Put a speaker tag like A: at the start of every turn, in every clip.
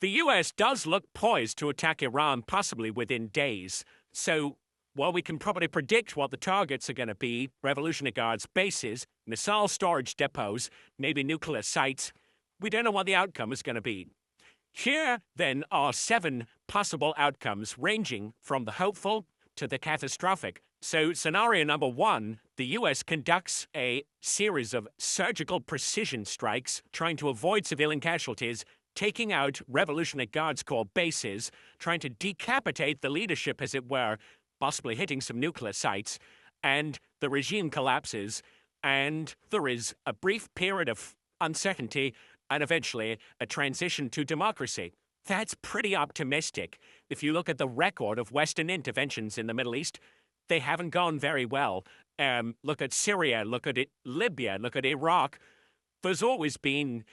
A: The US does look poised to attack Iran possibly within days. So, while we can probably predict what the targets are going to be, Revolutionary Guards bases, missile storage depots, maybe nuclear sites, we don't know what the outcome is going to be. Here, then, are 7 possible outcomes ranging from the hopeful to the catastrophic. So, scenario number 1, the US conducts a series of surgical precision strikes trying to avoid civilian casualties, taking out Revolutionary Guards Corps bases, trying to decapitate the leadership, as it were, possibly hitting some nuclear sites, and the regime collapses, and there is a brief period of uncertainty and eventually a transition to democracy. That's pretty optimistic. If you look at the record of Western interventions in the Middle East, they haven't gone very well. Look at Syria, look at Libya, look at Iraq. There's always been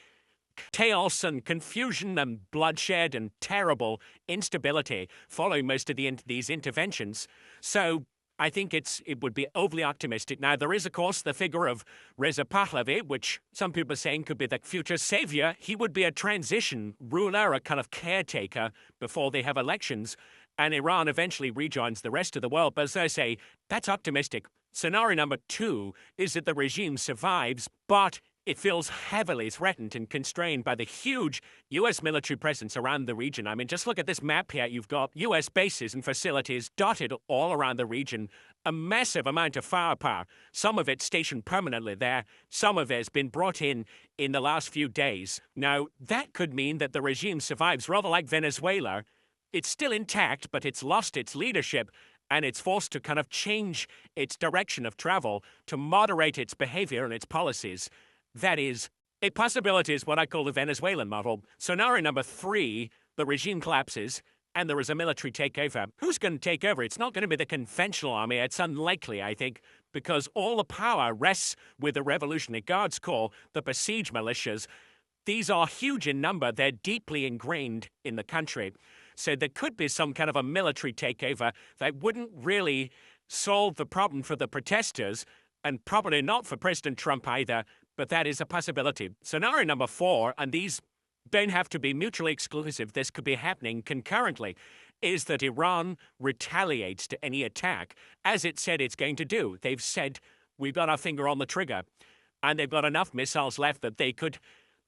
A: chaos and confusion and bloodshed and terrible instability following most of these interventions. So I think it would be overly optimistic. Now, there is, of course, the figure of Reza Pahlavi, which some people are saying could be the future savior. He would be a transition ruler, a kind of caretaker before they have elections, and Iran eventually rejoins the rest of the world. But as I say, that's optimistic. Scenario number 2 is that the regime survives, but it feels heavily threatened and constrained by the huge U.S. military presence around the region. I mean, just look at this map here. You've got U.S. bases and facilities dotted all around the region, a massive amount of firepower, some of it stationed permanently there, some of it has been brought in the last few days. Now, that could mean that the regime survives, rather like Venezuela. It's still intact, but it's lost its leadership, and it's forced to kind of change its direction of travel to moderate its behavior and its policies. That is, a possibility is what I call the Venezuelan model. Scenario number 3, the regime collapses and there is a military takeover. Who's going to take over? It's not going to be the conventional army. It's unlikely, I think, because all the power rests with the Revolutionary Guards Corps, the besieged militias. These are huge in number. They're deeply ingrained in the country. So there could be some kind of a military takeover that wouldn't really solve the problem for the protesters, and probably not for President Trump either, but that is a possibility. Scenario number 4, and these don't have to be mutually exclusive, this could be happening concurrently, is that Iran retaliates to any attack, as it said it's going to do. They've said, we've got our finger on the trigger, and they've got enough missiles left that they could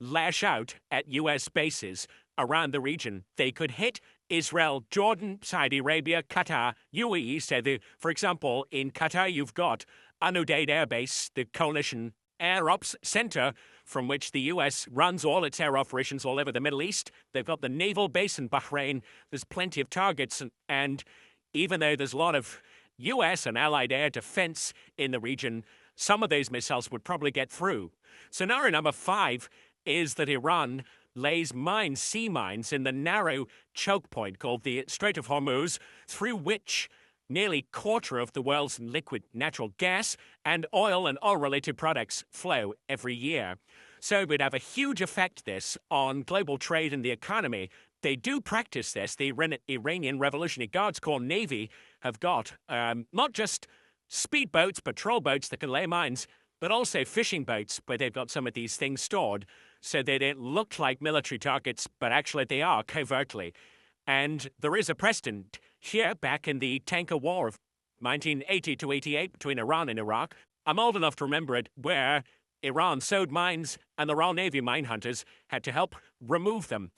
A: lash out at U.S. bases around the region. They could hit Israel, Jordan, Saudi Arabia, Qatar, UAE. So, for example, in Qatar, you've got Al Udeid Air Base, the coalition Air Ops Center, from which the U.S. runs all its air operations all over the Middle East. They've got the naval base in Bahrain. There's plenty of targets, and even though there's a lot of U.S. and allied air defense in the region, some of those missiles would probably get through. Scenario number 5 is that Iran lays mines, sea mines, in the narrow choke point called the Strait of Hormuz, through which nearly a quarter of the world's liquid natural gas and oil-related products flow every year. So it would have a huge effect, this, on global trade and the economy. They do practice this. The Iranian Revolutionary Guards Corps Navy have got not just speedboats, patrol boats that can lay mines, but also fishing boats where they've got some of these things stored so they don't look like military targets, but actually they are covertly. And there is a precedent here back in the tanker war of 1980 to 88 between Iran and Iraq. I'm old enough to remember it, where Iran sowed mines and the Royal Navy mine hunters had to help remove them.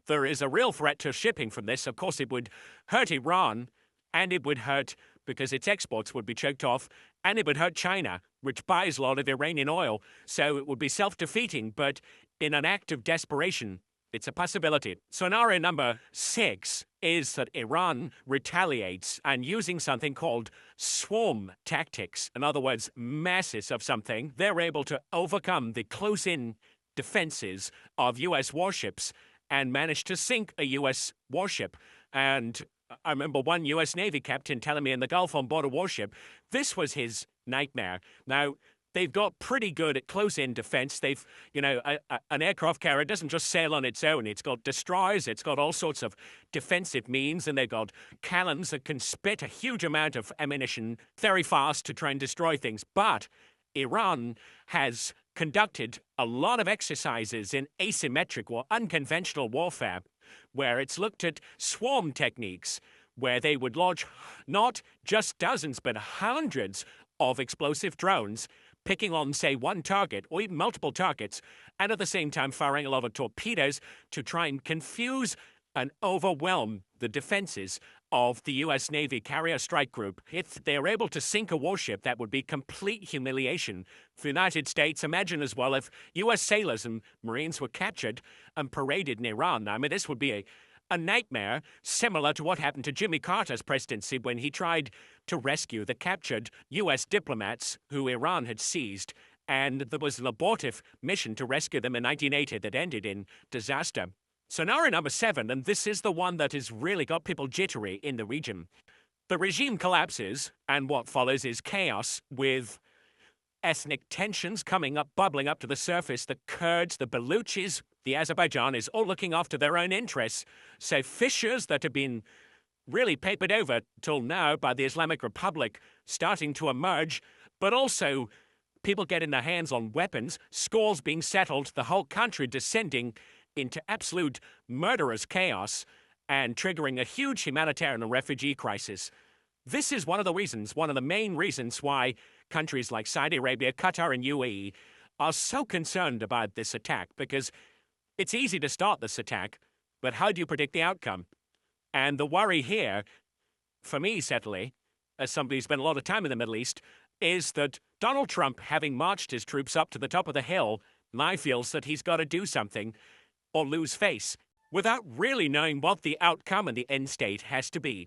A: There is a real threat to shipping from this. Of course, it would hurt Iran, and it would hurt because its exports would be choked off, and it would hurt China, which buys a lot of Iranian oil. So it would be self-defeating, but in an act of desperation, it's a possibility. Scenario number 6 is that Iran retaliates, and using something called swarm tactics, in other words, masses of something, they're able to overcome the close-in defenses of U.S. warships and manage to sink a U.S. warship. And I remember one U.S. Navy captain telling me in the Gulf on board a warship, this was his nightmare. Now, they've got pretty good at close-in defense. They've, an aircraft carrier doesn't just sail on its own. It's got destroyers, it's got all sorts of defensive means, and they've got cannons that can spit a huge amount of ammunition very fast to try and destroy things. But Iran has conducted a lot of exercises in asymmetric or unconventional warfare. where it's looked at swarm techniques, where they would launch not just dozens, but hundreds of explosive drones, picking on, say, one target or even multiple targets, and at the same time firing a lot of torpedoes to try and confuse and overwhelm the defenses of the U.S. Navy Carrier Strike Group. If they're able to sink a warship, that would be complete humiliation for the United States. Imagine as well if U.S. sailors and Marines were captured and paraded in Iran. I mean, this would be a nightmare, similar to what happened to Jimmy Carter's presidency when he tried to rescue the captured U.S. diplomats who Iran had seized. And there was an abortive mission to rescue them in 1980 that ended in disaster. Scenario number 7, and this is the one that has really got people jittery in the region. The regime collapses, and what follows is chaos with ethnic tensions bubbling up to the surface. The Kurds, the Baluchis, the Azerbaijanis, all looking after their own interests. So fissures that have been really papered over till now by the Islamic Republic starting to emerge, but also people getting their hands on weapons, scores being settled, the whole country descending into absolute murderous chaos and triggering a huge humanitarian and refugee crisis. This is one of the main reasons why countries like Saudi Arabia, Qatar, and UAE are so concerned about this attack, because it's easy to start this attack, but how do you predict the outcome? And the worry here, for me, certainly, as somebody who's spent a lot of time in the Middle East, is that Donald Trump, having marched his troops up to the top of the hill, now feels that he's got to do something or lose face, without really knowing what the outcome and the end state has to be.